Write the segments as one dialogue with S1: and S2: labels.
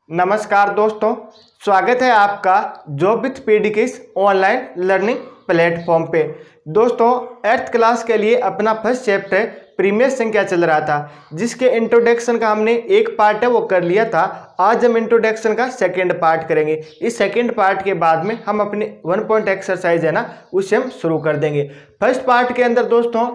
S1: नमस्कार दोस्तों, स्वागत है आपका जॉब विथ पीडी के इस ऑनलाइन लर्निंग प्लेटफॉर्म पे। दोस्तों, 8th क्लास के लिए अपना फर्स्ट चैप्टर प्रीमियर संख्या चल रहा था, जिसके इंट्रोडक्शन का हमने एक पार्ट है वो कर लिया था। आज हम इंट्रोडक्शन का सेकंड पार्ट करेंगे। इस सेकंड पार्ट के बाद में हम अपने 1 पॉइंट एक्सरसाइज है ना, उसे हम शुरू कर देंगे। फर्स्ट पार्ट के अंदर दोस्तों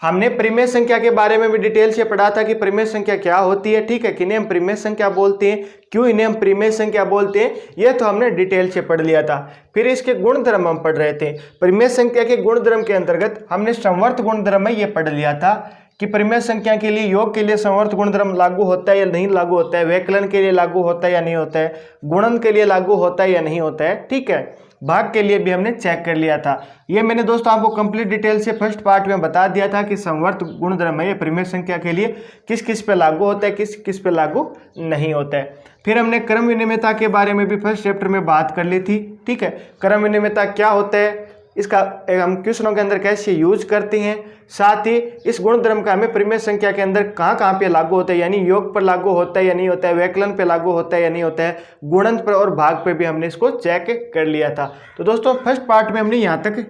S1: हमने प्रीमियर संख्या के बारे में भी डिटेल से पढ़ा था कि प्रीमियर संख्या क्या होती है, ठीक है, किन्हें हम प्रीमियर संख्या बोलते हैं, क्यों इन्हें हम प्रीमियर संख्या बोलते हैं, यह तो हमने डिटेल से पढ़ लिया था। फिर इसके गुणधर्म हम पढ़ रहे थे। प्रीमियर संख्या के गुणधर्म के अंतर्गत हमने समवर्त गुणधर्म है ये पढ़ लिया था कि प्रीमियर संख्या के लिए योग के लिए समवर्त गुणधर्म लागू होता है या नहीं लागू होता है, व्यकलन के लिए लागू होता है या नहीं होता है, गुणन के लिए लागू होता है या नहीं होता है, ठीक है। भाग के लिए भी हमने चेक कर लिया था। ये मैंने दोस्तों आपको कंप्लीट डिटेल से फर्स्ट पार्ट में बता दिया था कि समवर्त गुणधर्म है ये प्रीमियर संख्या के लिए किस किस पे लागू होता है, किस किस पे लागू नहीं होता है। फिर हमने क्रम विनिमयता के बारे में भी फर्स्ट चैप्टर में बात कर ली थी, ठीक है। क्रम विनिमयता क्या होता है, इसका हम क्वेश्चनों के अंदर कैसे यूज करते हैं, साथ ही इस गुणधर्म का हमें प्रीमियर संख्या के अंदर कहाँ पे लागू होता है, यानी योग पर लागू होता है या नहीं होता है, व्यकलन पे लागू होता है या नहीं होता है, गुणन पर और भाग पे भी हमने इसको चेक कर लिया था। तो दोस्तों फर्स्ट पार्ट में हमने यहाँ तक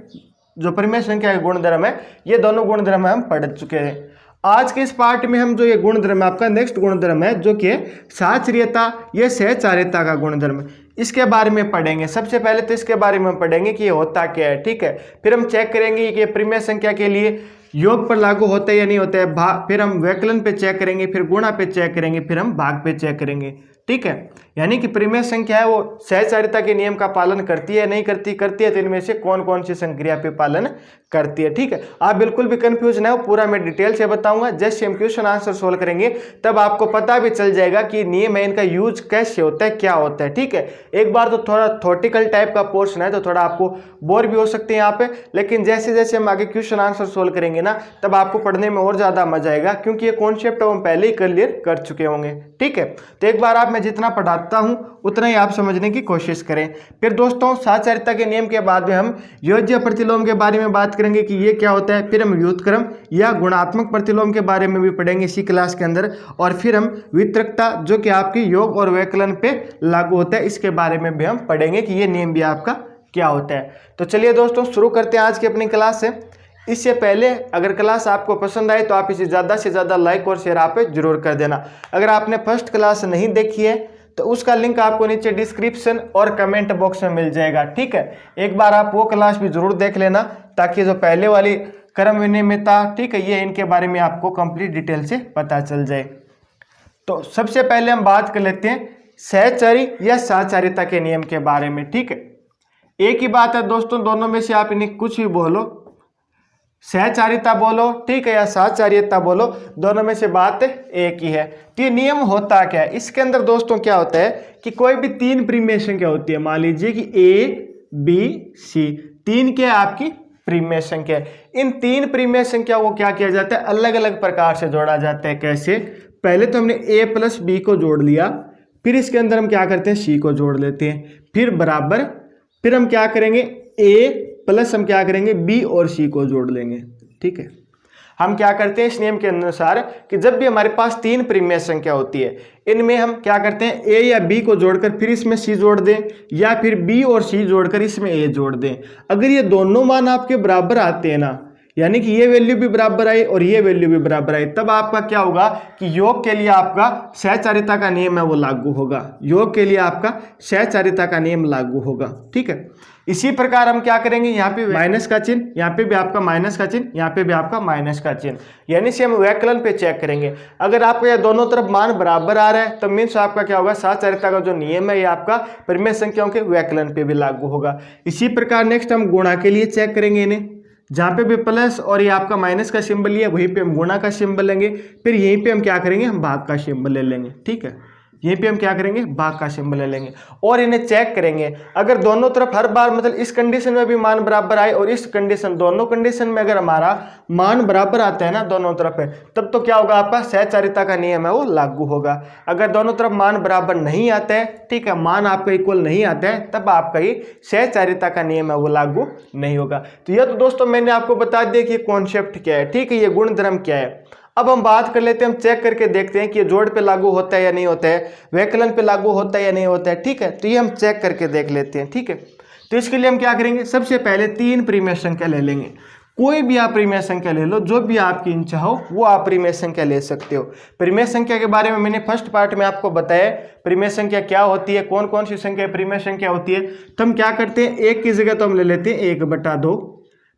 S1: जो प्रीमियर संख्या के गुणधर्म है ये दोनों गुणधर्म हम पढ़ चुके हैं। आज के इस पार्ट में हम जो ये गुणधर्म है आपका नेक्स्ट गुणधर्म है जो कि साचर्यता या सहचार्यता का गुणधर्म, इसके बारे में पढ़ेंगे। सबसे पहले तो इसके बारे में पढ़ेंगे कि ये होता क्या है, ठीक है। फिर हम चेक करेंगे कि प्रीमियर संख्या के लिए योग पर लागू होता है या नहीं होता है, फिर हम व्यकलन पे चेक करेंगे, फिर गुणा पे चेक करेंगे, फिर हम भाग पे चेक करेंगे, ठीक है। यानी कि प्रीमियर संख्या है वो सहचार्यता के नियम का पालन करती है नहीं करती है तो इनमें से कौन कौन सी संक्रिया पे पालन करती है, ठीक है। आप बिल्कुल भी कंफ्यूज ना हो, पूरा मैं डिटेल से बताऊंगा। जैसे हम क्वेश्चन आंसर सोल्व करेंगे तब आपको पता भी चल जाएगा कि नियम है इनका यूज कैसे होता है, क्या होता है, ठीक है। एक बार तो थोड़ा थ्योरेटिकल टाइप का पोर्शन है तो थोड़ा आपको बोर भी हो सकते हैं यहाँ पे, लेकिन जैसे जैसे हम आगे क्वेश्चन आंसर सोल्व करेंगे ना तब आपको पढ़ने में और ज्यादा मजा आएगा, क्योंकि ये कॉन्सेप्ट हम पहले ही क्लियर कर चुके होंगे, ठीक है। तो एक बार आप मैं जितना पढ़ाता हूं उतना ही आप समझने की कोशिश करें। फिर दोस्तों साचर्यता के नियम के बाद में हम योज्य प्रतिलोम के बारे में बात करेंगे कि ये क्या होता है। फिर हम व्युत्क्रम या गुणात्मक प्रतिलोम के बारे में भी पढ़ेंगे इसी क्लास के अंदर। और फिर हम वितरकता जो कि आपकी योग और व्यकलन पे लागू होता है, इसके बारे में भी हम पढ़ेंगे कि ये नियम भी आपका क्या होता है। तो चलिए दोस्तों शुरू करते हैं आज की अपनी क्लास से। इससे पहले अगर क्लास आपको पसंद आए तो आप इसे ज़्यादा से ज़्यादा लाइक और शेयर आप जरूर कर देना। अगर आपने फर्स्ट क्लास नहीं देखी है तो उसका लिंक आपको नीचे डिस्क्रिप्शन और कमेंट बॉक्स में मिल जाएगा, ठीक है। एक बार आप वो क्लास भी जरूर देख लेना ताकि जो पहले वाली क्रम विनिमयता, ठीक है, ये इनके बारे में आपको कंप्लीट डिटेल से पता चल जाए। तो सबसे पहले हम बात कर लेते हैं सहचारी या साचार्यता के नियम के बारे में, ठीक है। एक ही बात है दोस्तों, दोनों में से आप इन्हें कुछ भी बोलो, सहचार्यता बोलो, ठीक है, या साचार्यता बोलो, दोनों में से बात एक ही है। तो ये नियम होता क्या है, इसके अंदर दोस्तों क्या होता है कि कोई भी तीन प्रीमियर संख्या होती है, मान लीजिए कि ए बी सी, तीन क्या है आपकी प्रीमियर संख्या। इन तीन प्रीमियर संख्या को क्या किया जाता है, अलग अलग प्रकार से जोड़ा जाता है। कैसे, पहले तो हमने ए प्लस बी को जोड़ लिया, फिर इसके अंदर हम क्या करते हैं सी को जोड़ लेते हैं, फिर बराबर, फिर हम क्या करेंगे ए प्लस हम क्या करेंगे बी और सी को जोड़ लेंगे, ठीक है। हम क्या करते हैं इस नियम के अनुसार कि जब भी हमारे पास तीन प्रीमियर संख्या होती है इनमें हम क्या करते हैं ए या बी को जोड़कर फिर इसमें सी जोड़ दें, या फिर बी और सी जोड़कर इसमें ए जोड़ दें। अगर ये दोनों मान आपके बराबर आते हैं ना, यानी कि ये वैल्यू भी बराबर आई और ये वैल्यू भी बराबर आई, तब आपका क्या होगा कि योग के लिए आपका सहचार्यता का नियम है वो लागू होगा। योग के लिए आपका सहचार्यता का नियम लागू होगा, ठीक है। इसी प्रकार हम क्या करेंगे, यहाँ पे माइनस का चिन्ह, यहाँ पे भी आपका माइनस का चिन्ह, यहाँ पे भी आपका माइनस का चिन्ह, यानी से हम व्यकलन पे चेक करेंगे। अगर आपको ये दोनों तरफ मान बराबर आ रहा है तो मीन्स आपका क्या होगा, साचार्यता का जो नियम है ये आपका प्रीमियर संख्याओं के व्यकलन पे भी लागू होगा। इसी प्रकार नेक्स्ट हम गुणा के लिए चेक करेंगे इन्हें, जहाँ पे भी प्लस और ये आपका माइनस का सिंबल लिया वहीं पे हम गुणा का सिंबल लेंगे, फिर यहीं पे हम क्या करेंगे हम भाग का सिंबल ले लेंगे, ठीक है। यहीं पे हम क्या करेंगे भाग का सिंबल ले लेंगे और इन्हें चेक करेंगे। अगर दोनों तरफ हर बार मतलब इस कंडीशन में भी मान बराबर आए और इस कंडीशन, दोनों कंडीशन में अगर हमारा मान बराबर आता है ना दोनों तरफ है, तब तो क्या होगा आपका सहचार्यता का नियम है वो लागू होगा। अगर दोनों तरफ मान बराबर नहीं आता है, ठीक है, मान आपका इक्वल नहीं आता है, तब आपका ये सहचार्यता का नियम है वो लागू नहीं होगा। तो यह तो दोस्तों मैंने आपको बता दिया कि कॉन्सेप्ट क्या है, ठीक है, ये गुणधर्म क्या है। अब हम बात कर लेते हैं, हम चेक करके देखते हैं कि ये जोड़ पे लागू होता है या नहीं होता है, व्यकलन पे लागू होता है या नहीं होता है। ठीक है, तो ये हम चेक करके देख लेते हैं। ठीक है, तो इसके लिए हम क्या करेंगे, सबसे पहले 3 परिमेय संख्या ले लेंगे। कोई भी आप परिमेय संख्या ले लो, जो भी आपकी इच्छा हो वो आप परिमेय संख्या ले सकते हो। परिमेय संख्या के बारे में मैंने फर्स्ट पार्ट में आपको बताया, परिमेय संख्या क्या होती है, कौन कौन सी संख्या परिमेय संख्या होती है। तो हम क्या करते हैं, एक की जगह तो हम ले लेते हैं 1/2,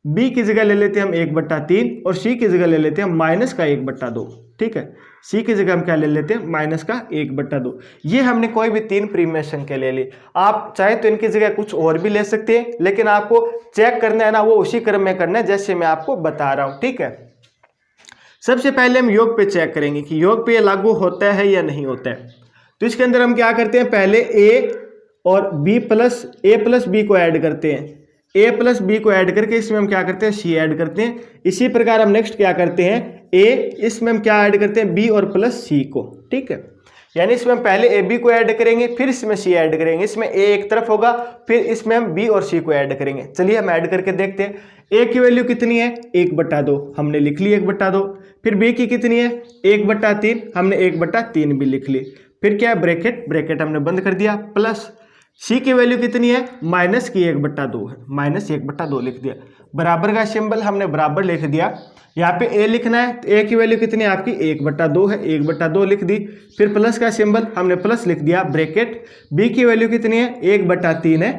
S1: बी की जगह ले लेते हैं हम 1/3 और सी की जगह ले लेते हैं हम -1/2। ठीक है, सी की जगह हम क्या ले लेते हैं, -1/2। ये हमने कोई भी 3 परिमेय संख्या ले ली। आप चाहे तो इनकी जगह कुछ और भी ले सकते हैं, लेकिन आपको चेक करना है ना, वो उसी क्रम में करना है जैसे मैं आपको बता रहा हूं। ठीक है, सबसे पहले हम योग पे चेक करेंगे कि योग पे लागू होता है या नहीं होता है। तो इसके अंदर हम क्या करते हैं, पहले ए और बी प्लस ए प्लस बी को ऐड करते हैं। ए प्लस बी को ऐड करके इसमें हम क्या करते हैं, सी ऐड करते हैं। इसी प्रकार हम नेक्स्ट क्या करते हैं, ए, इसमें हम क्या ऐड करते हैं, बी और प्लस सी को। ठीक है, यानी इसमें हम पहले ए बी को ऐड करेंगे, फिर इसमें सी ऐड करेंगे। इसमें ए एक तरफ होगा, फिर इसमें हम बी और सी को ऐड करेंगे। चलिए हम ऐड करके देखते हैं। ए की वैल्यू कितनी है, 1/2, हमने लिख ली 1/2। फिर बी की कितनी है, 1/3, हमने 1/3 भी लिख ली। फिर क्या है, ब्रैकेट हमने बंद कर दिया, प्लस सी की वैल्यू कितनी है, -1/2 है, -1/2 लिख दिया। बराबर का सिंबल हमने बराबर लिख दिया। यहाँ पे ए लिखना है, तो ए की वैल्यू कितनी है आपकी, 1/2 है, 1/2 लिख दी। फिर प्लस का सिंबल हमने प्लस लिख दिया, ब्रैकेट। बी की वैल्यू कितनी है, 1/3 है,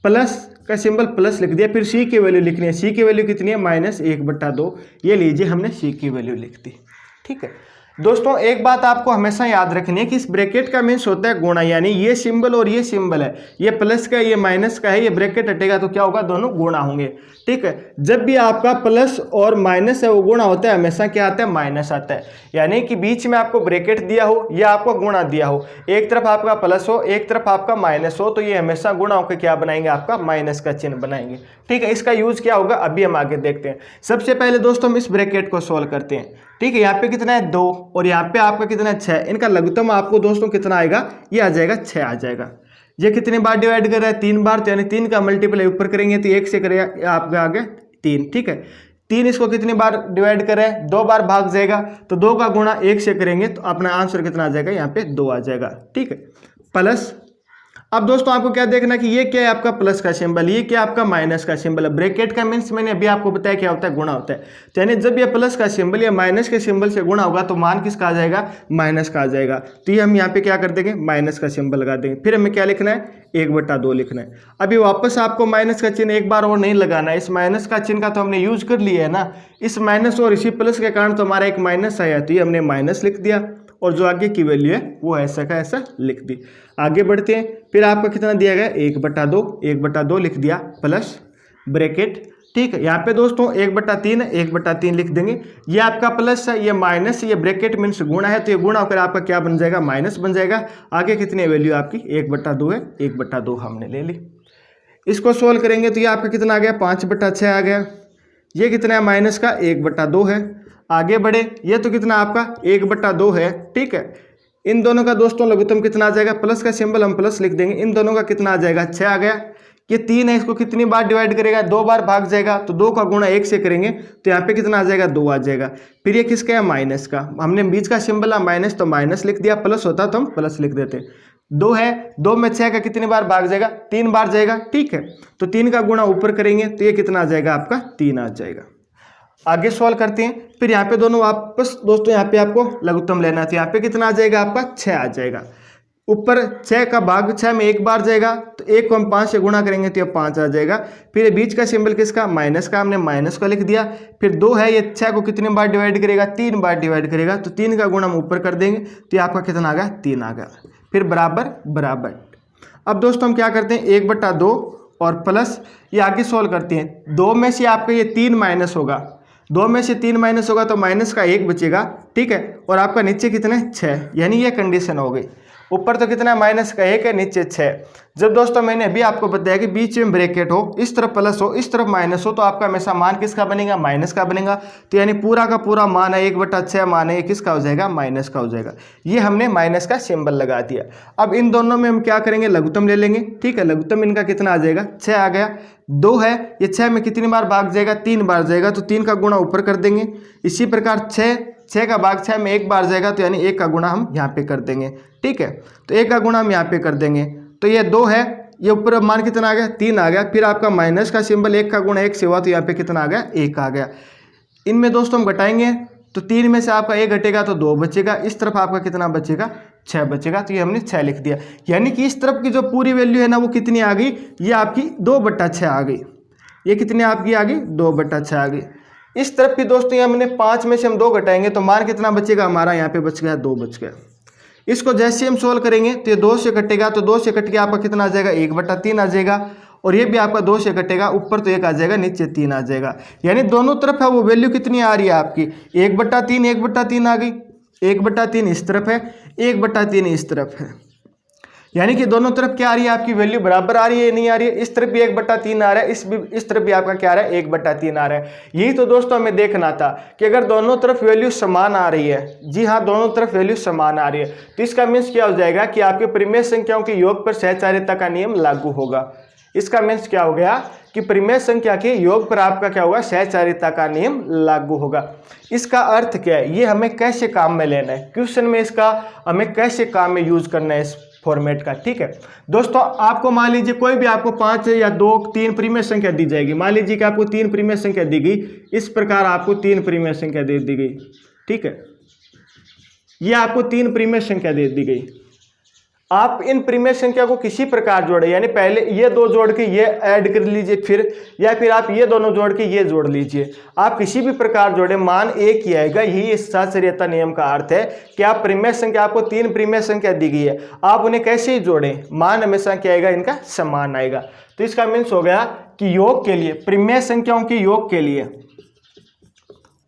S1: प्लस का सिंबल प्लस लिख दिया। फिर सी की वैल्यू लिखनी है, सी की वैल्यू कितनी है, -1/2। ये लीजिए हमने सी की वैल्यू लिख दी। ठीक है दोस्तों, एक बात आपको हमेशा याद रखनी है कि इस ब्रैकेट का मीन्स होता है गुणा, यानी ये सिंबल और ये सिंबल है, ये प्लस का ये माइनस का है, ये ब्रैकेट हटेगा तो क्या होगा, दोनों गुणा होंगे। ठीक है, जब भी आपका प्लस और माइनस है वो गुणा होता है, हमेशा क्या आता है, माइनस आता है। यानी कि बीच में आपको ब्रैकेट दिया हो या आपको गुणा दिया हो, एक तरफ आपका प्लस हो एक तरफ आपका माइनस हो, तो ये हमेशा गुणा होकर क्या बनाएंगे, आपका माइनस का चिन्ह बनाएंगे। ठीक है, इसका यूज क्या होगा अभी हम आगे देखते हैं। सबसे पहले दोस्तों हम इस ब्रैकेट को सोल्व करते हैं। ठीक है, यहाँ पे कितना है 2 और यहाँ पे आपका कितना है 6। इनका लघुत्तम आपको दोस्तों कितना आएगा, ये आ जाएगा 6 आ जाएगा। ये कितने बार डिवाइड कर रहा है, 3 बार, तो यानी 3 का मल्टीप्लाई ऊपर करेंगे तो 1 से करेगा आपका आगे 3। ठीक है, 3 इसको कितनी बार डिवाइड कर रहा है, 2 बार भाग जाएगा, तो 2 का गुणा 1 से करेंगे तो अपना आंसर कितना आ जाएगा, यहाँ पे 2 आ जाएगा। ठीक है, प्लस अब दोस्तों आपको क्या देखना कि ये क्या है आपका प्लस का सिंबल, ये क्या आपका माइनस का सिंबल है। ब्रैकेट का मीन्स मैंने अभी आपको बताया क्या होता है, गुणा होता है। तो यानी जब ये प्लस का सिंबल या माइनस के सिंबल से गुणा होगा तो मान किसका आ जाएगा, माइनस का आ जाएगा। तो ये हम यहाँ पे क्या कर देंगे, माइनस का सिंबल लगा देंगे। फिर हमें क्या लिखना है, 1/2 लिखना है। अभी वापस आपको माइनस का चिन्ह एक बार और नहीं लगाना है, इस माइनस का चिन्ह का तो हमने यूज कर लिया है ना। इस माइनस और इसी प्लस के कारण तो हमारा एक माइनस आया, तो ये हमने माइनस लिख दिया और जो आगे की वैल्यू है वो ऐसा का ऐसा लिख दी। आगे बढ़ते हैं, फिर आपका कितना दिया गया, 1/2 लिख दिया, प्लस ब्रैकेट। ठीक है, यहाँ पे दोस्तों 1/3 है, 1/3 लिख देंगे। ये आपका प्लस है, ये माइनस, ये ब्रैकेट मीन्स गुणा है, तो ये गुणा होकर आपका क्या बन जाएगा, माइनस बन जाएगा। आगे कितनी वैल्यू आपकी, 1/2 है, 1/2 हमने ले ली। इसको सोल्व करेंगे तो ये आपका कितना आ गया, 5/6 आ गया। ये कितना है, माइनस का 1/2 है। आगे बढ़े, ये तो कितना आपका 1/2 है। ठीक है, इन दोनों का दोस्तों लघुत्तम कितना आ जाएगा, प्लस का सिंबल हम प्लस लिख देंगे। इन दोनों का कितना आ जाएगा, 6 आ गया। ये 3 है, इसको कितनी बार डिवाइड करेगा, 2 बार भाग जाएगा, तो 2 का गुणा 1 से करेंगे तो यहाँ पे कितना आ जाएगा, 2 आ जाएगा। फिर ये किसका है, माइनस का। हमने बीच का सिंबल है माइनस, तो माइनस लिख दिया, प्लस होता तो हम प्लस लिख देते। 2 है, 2 में 6 का कितनी बार भाग जाएगा, 3 बार जाएगा। ठीक है, तो 3 का गुणा ऊपर करेंगे तो ये कितना आ जाएगा, आपका 3 आ जाएगा। आगे सॉल्व करते हैं। फिर यहाँ पे दोनों वापस दोस्तों यहाँ पे आपको लघुत्तम लेना है, तो यहाँ पे कितना आ जाएगा, आपका 6 आ जाएगा। ऊपर 6 का भाग 6 में 1 बार जाएगा, तो 1 को हम 5 से गुणा करेंगे तो ये 5 आ जाएगा। फिर बीच का सिंबल किसका, माइनस का, हमने माइनस का लिख दिया। फिर 2 है, ये 6 को कितनी बार डिवाइड करेगा, 3 बार डिवाइड करेगा, तो 3 का गुणा हम ऊपर कर देंगे तो ये आपका कितना आ गया, 3 आ गया। फिर बराबर बराबर। अब दोस्तों हम क्या करते हैं, 1/2 और प्लस, ये आगे सॉल्व करते हैं। 2 में से आपका ये 3 माइनस होगा, 2 में से 3 माइनस होगा तो माइनस का 1 बचेगा। ठीक है, और आपका नीचे कितने 6, यानी ये कंडीशन हो गई। ऊपर तो कितना माइनस का 1 है, नीचे 6। जब दोस्तों मैंने अभी आपको बताया कि बीच में ब्रैकेट हो, इस तरफ प्लस हो इस तरफ माइनस हो, तो आपका हमेशा मान किसका बनेगा, माइनस का बनेगा। तो यानी पूरा का पूरा मान है 1/6 मान है, ये किसका हो जाएगा, माइनस का हो जाएगा। ये हमने माइनस का सिंबल लगा दिया। अब इन दोनों में हम क्या करेंगे, लघुत्तम ले लेंगे। ठीक है, लघुत्तम इनका कितना आ जाएगा, 6 आ गया। 2 है, ये 6 में कितनी बार भाग जाएगा, 3 बार जाएगा, तो 3 का गुणा ऊपर कर देंगे। इसी प्रकार 6 6 का भाग 6 में एक बार जाएगा, तो यानी 1 का गुणा हम यहाँ पे कर देंगे। ठीक है, तो 1 का गुणा हम यहाँ पे कर देंगे, तो ये 2 है, ये ऊपर अब मान कितना आ गया 3 आ गया। फिर आपका माइनस का सिंबल 1 का गुणा 1 से हुआ, तो यहाँ पे कितना आ गया 1 आ गया। इनमें दोस्तों हम घटाएंगे तो 3 में से आपका 1 घटेगा तो 2 बचेगा, इस तरफ आपका कितना बचेगा 6 बचेगा, तो ये हमने 6 लिख दिया। यानी कि इस तरफ की जो पूरी वैल्यू है ना वो कितनी आ गई, ये आपकी 2/6 आ गई। ये कितनी आपकी आ गई 2/6 आ गई। इस तरफ की दोस्तों ये हमने 5 में से हम 2 घटाएंगे तो मान कितना बचेगा हमारा, यहाँ पे बच गया 2 बच गया। इसको जैसे हम सोल्व करेंगे तो ये 2 से कटेगा, तो 2 से कट के आपका कितना आ जाएगा 1/3 आ जाएगा, और ये भी आपका 2 से कटेगा, ऊपर तो 1 आ जाएगा, नीचे 3 आ जाएगा। यानी दोनों तरफ है वो वैल्यू कितनी आ रही है आपकी 1/3 1/3 आ गई। 1/3 इस तरफ है, 1/3 इस तरफ है, यानी कि दोनों तरफ क्या आ रही है आपकी वैल्यू बराबर आ रही है, नहीं आ रही है। इस तरफ भी 1/3 आ रहा है, इस तरफ भी आपका क्या आ रहा है 1/3 आ रहा है। यही तो दोस्तों हमें देखना था कि अगर दोनों तरफ वैल्यू समान आ रही है, जी हाँ दोनों तरफ वैल्यू समान आ रही है, तो इसका मीन्स क्या हो जाएगा कि आपके परिमेय संख्याओं के योग पर सहचारिता का नियम लागू होगा। इसका मीन्स क्या हो गया कि परिमेय संख्या के योग पर आपका क्या होगा सहचारिता का नियम लागू होगा। इसका अर्थ क्या है, ये हमें कैसे काम में लेना है, क्वेश्चन में इसका हमें कैसे काम में यूज करना है इस फॉर्मेट का। ठीक है दोस्तों, आपको मान लीजिए कोई भी आपको 5 या 2 3 परिमेय संख्या दी जाएगी। मान लीजिए कि आपको 3 परिमेय संख्या दी गई, इस प्रकार आपको 3 परिमेय संख्या दे दी गई। ठीक है, ये आपको 3 परिमेय संख्या दे दी गई। आप इन परिमेय संख्या को किसी प्रकार जोड़े, यानी पहले ये 2 जोड़ के ये ऐड कर लीजिए फिर, या फिर आप ये दोनों जोड़ के ये जोड़ लीजिए। आप किसी भी प्रकार जोड़े मान एक ही आएगा। यही इस सहचारिता नियम का अर्थ है कि आप परिमेय संख्या, आपको 3 परिमेय संख्या दी गई है, आप उन्हें कैसे ही जोड़ें, मान हमेशा क्या आएगा इनका समान आएगा। तो इसका मीन्स हो गया कि योग के लिए, परिमेय संख्याओं के योग के लिए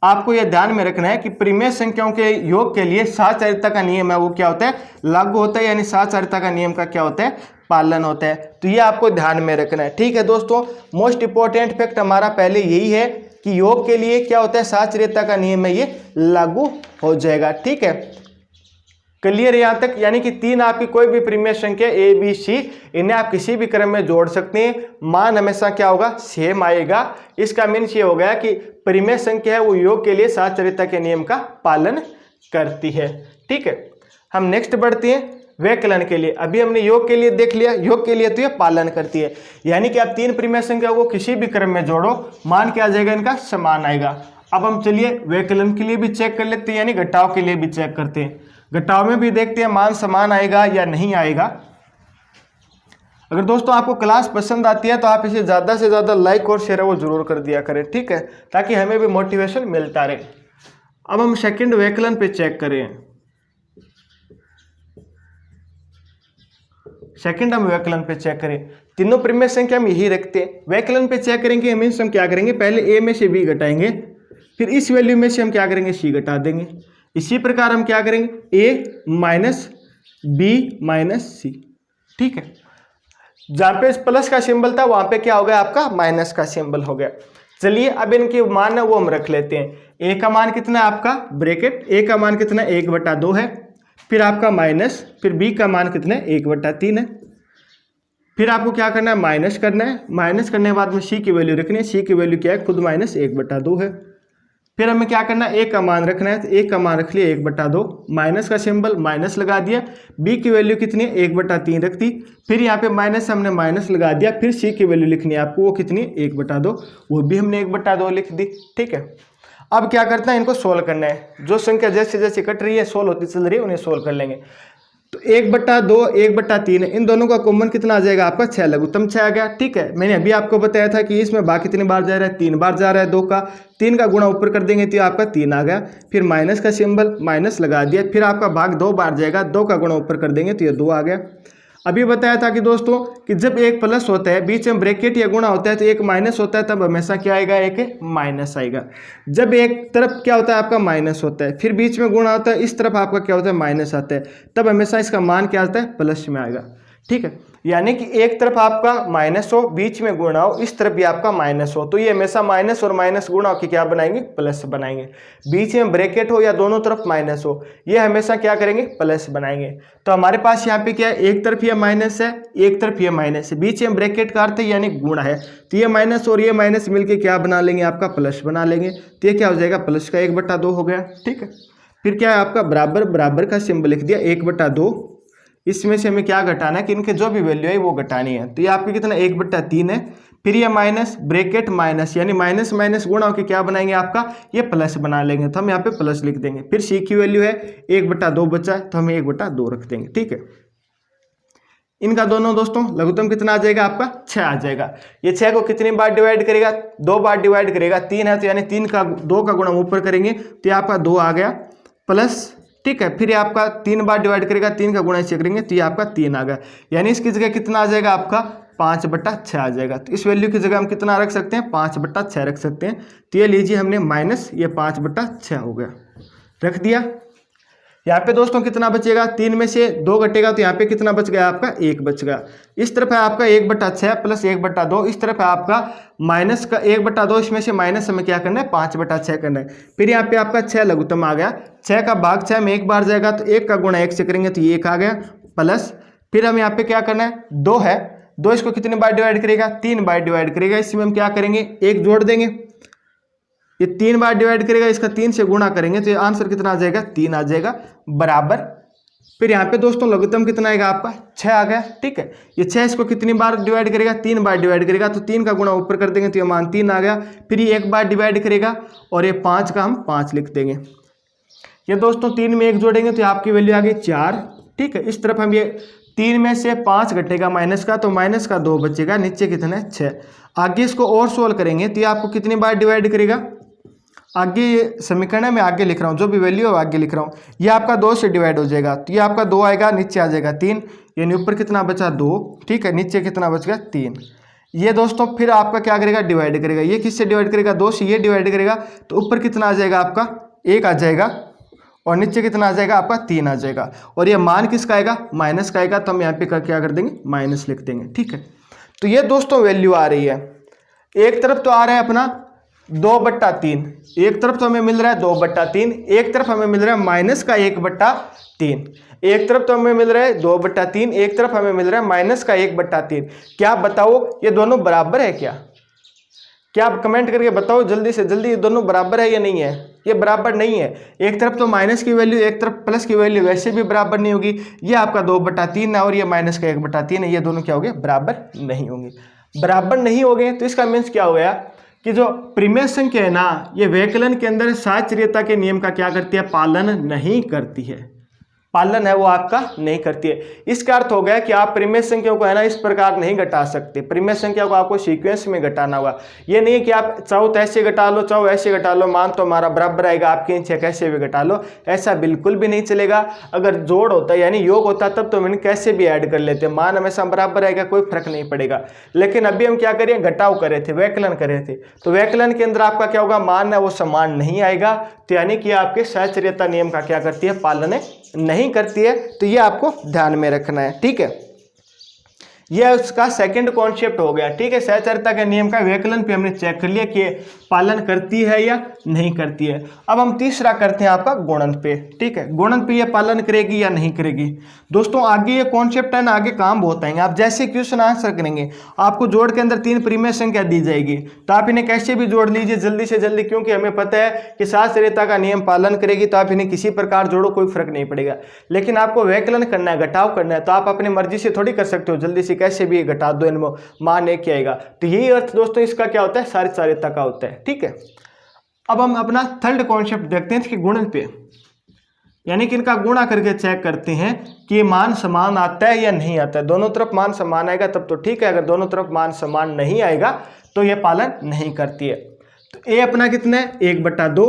S1: आपको यह ध्यान में रखना है कि परिमेय संख्याओं के योग के लिए सहचारिता का नियम है वो क्या होता है लागू होता है, यानी सहचारिता का नियम का क्या होता है पालन होता है। तो ये आपको ध्यान में रखना है। ठीक है दोस्तों, मोस्ट इंपॉर्टेंट फैक्ट हमारा पहले यही है कि योग के लिए क्या होता है सहचारिता का नियम है ये लागू हो जाएगा। ठीक है, क्लियर है यहाँ तक। यानी कि 3 आपकी कोई भी परिमेय संख्या ए बी सी, इन्हें आप किसी भी क्रम में जोड़ सकते हैं, मान हमेशा क्या होगा सेम आएगा। इसका मीन्स ये हो गया कि परिमेय संख्या है वो योग के लिए सहचारिता के नियम का पालन करती है। ठीक है, हम नेक्स्ट बढ़ते हैं व्यकलन के लिए। अभी हमने योग के लिए देख लिया, योग के लिए तो ये पालन करती है, यानी कि आप 3 परिमेय संख्या को किसी भी क्रम में जोड़ो, मान क्या आ जाएगा इनका समान आएगा। अब हम चलिए व्यकलन के लिए भी चेक कर लेते हैं, यानी घटाव के लिए भी चेक करते हैं। घटाव में भी देखते हैं मान समान आएगा या नहीं आएगा। अगर दोस्तों आपको क्लास पसंद आती है तो आप इसे ज़्यादा से ज़्यादा लाइक और शेयर वो जरूर कर दिया करें। ठीक है, ताकि हमें भी मोटिवेशन मिलता रहे। अब हम सेकंड व्यकलन पे चेक करें। सेकंड हम व्यकलन पे चेक करें, तीनों परिमेय संख्या हम यही रखते हैं। व्यकलन पे चेक करेंगे मीन्स हम क्या करेंगे, पहले ए में से बी घटाएंगे, फिर इस वैल्यू में से हम क्या करेंगे सी घटा देंगे। इसी प्रकार हम क्या करेंगे ए माइनस बी माइनस सी। ठीक है, जहां पे प्लस का सिंबल था वहां पे क्या हो गया आपका माइनस का सिंबल हो गया। चलिए अब इनके मान है वो हम रख लेते हैं। ए का मान कितना है आपका ब्रैकेट, ए का मान कितना 1/2 है, फिर आपका माइनस, फिर बी का मान कितना है 1/3 है। फिर आपको क्या करना है माइनस करना है, माइनस करने के बाद में सी की वैल्यू रखनी है, सी की वैल्यू क्या है खुद माइनस 1/2 है। फिर हमें क्या करना है ए का मान रखना है, तो ए का मान रख लिया 1/2, माइनस का सिंबल माइनस लगा दिया। बी की वैल्यू कितनी है 1/3 रख दी, फिर यहाँ पे माइनस हमने माइनस लगा दिया। फिर सी की वैल्यू लिखनी है आपको, वो कितनी 1/2, वो भी हमने 1/2 लिख दी। ठीक है, अब क्या करना है इनको सोल्व करना है। जो संख्या जैसे जैसे कट रही है सोल्व होती चल रही है उन्हें सोल्व कर लेंगे। तो 1/2 1/3 इन दोनों का कॉमन कितना आ जाएगा आपका 6, लघुत्तम 6 आ गया। ठीक है, मैंने अभी आपको बताया था कि इसमें भाग कितनी बार जा रहा है 3 बार जा रहा है, 2 का 3 का गुणा ऊपर कर देंगे तो आपका 3 आ गया। फिर माइनस का सिंबल माइनस लगा दिया, फिर आपका भाग 2 बार जाएगा, 2 का गुणा ऊपर कर देंगे तो ये 2 आ गया। अभी बताया था कि दोस्तों कि जब एक प्लस होता है बीच में ब्रैकेट या गुणा होता है तो एक माइनस होता है, तब हमेशा क्या आएगा एक माइनस आएगा। जब एक तरफ क्या होता है आपका माइनस होता है, फिर बीच में गुणा होता है, इस तरफ आपका क्या होता है माइनस आता है, तब हमेशा इसका मान क्या आता है प्लस में आएगा। ठीक है, यानी कि एक तरफ आपका माइनस हो, बीच में गुणा हो, इस तरफ भी आपका माइनस हो, तो ये हमेशा माइनस और माइनस गुणा होकर क्या बनाएंगे प्लस बनाएंगे। बीच में ब्रैकेट हो या दोनों तरफ माइनस हो, ये हमेशा क्या करेंगे प्लस बनाएंगे। तो हमारे पास यहाँ पे क्या है, एक तरफ ये माइनस है, एक तरफ ये माइनस है, बीच में ब्रैकेट का अर्थ है यानी गुणा है, तो ये माइनस और ये माइनस मिलके क्या बना लेंगे आपका प्लस बना लेंगे। तो ये क्या हो जाएगा प्लस का 1/2 हो गया। ठीक है, फिर क्या है आपका बराबर, बराबर का सिंबल लिख दिया, 1/2। इसमें से हमें क्या घटाना है कि इनके जो भी वैल्यू है वो घटानी है। तो ये आपके कितना 1/3 है। फिर ये माइनस, ब्रैकेट माइनस, यानी माइनस माइनस गुणा होकर क्या बनाएंगे आपका, ये प्लस बना लेंगे। तो हम यहाँ पे प्लस लिख देंगे। फिर सी की वैल्यू है 1/2 बचा है, तो हम 1/2 रख देंगे। ठीक है, इनका दोनों दोस्तों लघुत्तम कितना आ जाएगा आपका, 6 आ जाएगा। ये 6 को कितनी बार डिवाइड करेगा, 2 बार डिवाइड करेगा। 3 है तो यानी 3 का 2 का गुणा ऊपर करेंगे तो ये आपका 2 आ गया प्लस। ठीक है, फिर ये आपका 3 बार डिवाइड करेगा, 3 का गुणा इसे करेंगे तो ये आपका 3 आ गया। यानी इसकी जगह कितना आ जाएगा आपका, 5/6 आ जाएगा। तो इस वैल्यू की जगह हम कितना रख सकते हैं, 5/6 रख सकते हैं। तो ये लीजिए हमने माइनस, ये 5/6 हो गया, रख दिया। यहाँ पे दोस्तों कितना बचेगा, 3 में से 2 घटेगा तो यहाँ पे कितना बच गया आपका, 1 बच गया। इस तरफ है आपका 1/6 प्लस 1/2, इस तरफ है आपका माइनस का 1/2, इसमें से माइनस हमें क्या करना है, 5/6 करना है। फिर यहाँ पे आपका 6 लघुत्तम आ गया। 6 का भाग 6 में 1 बार जाएगा तो 1 का गुणा 1 से करेंगे तो ये 1 आ गया प्लस। फिर हम यहाँ पे क्या करना है, 2 है, 2 इसको कितने बार डिवाइड करेगा, 3 बार डिवाइड करेगा। इसमें हम क्या करेंगे, 1 जोड़ देंगे। ये 3 बार डिवाइड करेगा, इसका 3 से गुणा करेंगे तो ये आंसर कितना आ जाएगा, 3 आ जाएगा बराबर। फिर यहाँ पे दोस्तों लघुत्तम कितना आएगा आपका, 6 आ गया। ठीक है, ये 6 इसको कितनी बार डिवाइड करेगा, 3 बार डिवाइड करेगा तो 3 का गुणा ऊपर कर देंगे तो ये मान 3 आ गया। फिर ये 1 बार डिवाइड करेगा और ये 5 का हम 5 लिख देंगे। ये दोस्तों 3 में 1 जोड़ेंगे तो आपकी वैल्यू आ गई 4। ठीक है, इस तरफ हम ये 3 में से 5 घटेगा माइनस का, तो माइनस का 2 बचेगा, नीचे कितना है 6। आगे इसको और सोल्व करेंगे तो ये आपको कितनी बार डिवाइड करेगा, आगे समीकरण है मैं आगे लिख रहा हूँ, जो भी वैल्यू है आगे लिख रहा हूँ। ये आपका 2 से डिवाइड हो जाएगा तो ये आपका 2 आएगा, नीचे आ जाएगा 3, यानी ऊपर कितना बचा 2। ठीक है, नीचे कितना बच गया 3। ये दोस्तों फिर आपका क्या करेगा, डिवाइड करेगा। ये किससे डिवाइड करेगा, 2 से ये डिवाइड करेगा तो ऊपर कितना आ जाएगा आपका 1 आ जाएगा और नीचे कितना आ जाएगा आपका 3 आ जाएगा। और ये मान किसका आएगा, माइनस का आएगा, तो हम यहाँ पे क्या कर देंगे, माइनस लिख देंगे। ठीक है, तो ये दोस्तों वैल्यू आ रही है। एक तरफ तो आ रहा है अपना 2/3, एक तरफ तो हमें मिल रहा है 2/3, एक तरफ हमें मिल रहा है माइनस का 1/3। एक तरफ तो हमें मिल रहा है 2/3, एक तरफ हमें मिल रहा है माइनस का 1/3। क्या बताओ ये दोनों बराबर है क्या? क्या आप कमेंट करके बताओ जल्दी से जल्दी, ये दोनों बराबर है या नहीं है? ये बराबर नहीं है। एक तरफ तो माइनस की वैल्यू, एक तरफ प्लस की वैल्यू, वैसे भी बराबर नहीं होगी। ये आपका 2/3 है और ये माइनस का 1/3 है, ये दोनों क्या हो गए, बराबर नहीं होंगे। बराबर नहीं हो गए तो इसका मीन्स क्या हो गया कि जो परिमेय संख्या है ना, ये व्यवकलन के अंदर साचर्यता के नियम का क्या करती है, पालन नहीं करती है। पालन है वो आपका नहीं करती है। इसका अर्थ हो गया कि आप परिमेय संख्या को है ना इस प्रकार नहीं घटा सकते। परिमेय संख्या को आपको सीक्वेंस में घटाना होगा। ये नहीं है कि आप चाहो तो ऐसे घटा लो, चाहो ऐसे घटा लो, मान तो हमारा बराबर आएगा, आपके नीचे कैसे भी घटा लो, ऐसा बिल्कुल भी नहीं चलेगा। अगर जोड़ होता यानी योग होता तब तो हम कैसे भी ऐड कर लेते, मान हमेशा बराबर आएगा, कोई फर्क नहीं पड़ेगा। लेकिन अभी हम क्या करें, घटाव कर रहे थे, व्यवकलन कर रहे थे, तो व्यवकलन के अंदर आपका क्या होगा, मान है वो समान नहीं आएगा। तो यानी कि आपके सहचर्यता नियम का क्या करती है, पालन नहीं करती है। तो ये आपको ध्यान में रखना है। ठीक है, यह उसका सेकंड कॉन्सेप्ट हो गया। ठीक है, सहचर्यता के नियम का व्यवकलन पे हमने चेक कर लिया कि पालन करती है या नहीं करती है। अब हम तीसरा करते हैं आपका गुणन पे। ठीक है, गुणन पे ये पालन करेगी या नहीं करेगी। दोस्तों आगे ये कॉन्सेप्ट है ना, आगे काम बहुत आएंगे। आप जैसे क्वेश्चन आंसर करेंगे, आपको जोड़ के अंदर 3 परिमेय संख्या दी जाएगी, तो आप इन्हें कैसे भी जोड़ लीजिए जल्दी से जल्दी, क्योंकि हमें पता है कि सहचर्यता का नियम पालन करेगी, तो आप इन्हें किसी प्रकार जोड़ो, कोई फर्क नहीं पड़ेगा। लेकिन आपको व्यवकलन करना है, घटाव करना है, तो आप अपनी मर्जी से थोड़ी कर सकते हो, जल्दी से कैसे भी घटा दो, इनमें मान एक ही आएगा। तो यही अर्थ दोस्तों इसका क्या होता है, सहचर्यता का होता है। ठीक है, अब हम अपना थर्ड कॉन्सेप्ट देखते हैं कि गुणन पे, यानी कि इनका गुणा करके चेक करते हैं कि मान समान आता है या नहीं आता है। दोनों तरफ मान समान आएगा तब तो ठीक है, अगर दोनों तरफ मान समान नहीं आएगा तो यह पालन नहीं करती है। तो ए अपना कितना है, 1/2।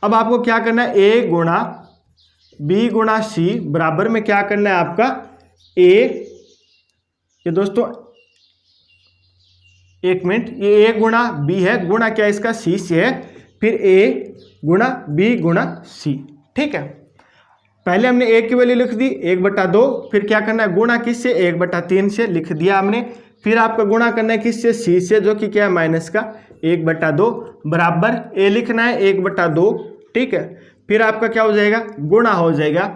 S1: अब आपको क्या करना है, ए गुणा बी गुणा सी बराबर में क्या करना है आपका ए, ये दोस्तों एक मिनट, ये ए गुणा बी है, गुणा क्या इसका सी से है, फिर ए गुणा बी गुणा सी। ठीक है, पहले हमने ए की वैल्यू लिख दी 1/2, फिर क्या करना है, गुणा किससे, 1/3 से लिख दिया हमने। फिर आपका गुणा करना है किससे, सी से, जो कि क्या है माइनस का 1/2, बराबर ए लिखना है 1/2। ठीक है, फिर आपका क्या हो जाएगा, गुणा हो जाएगा,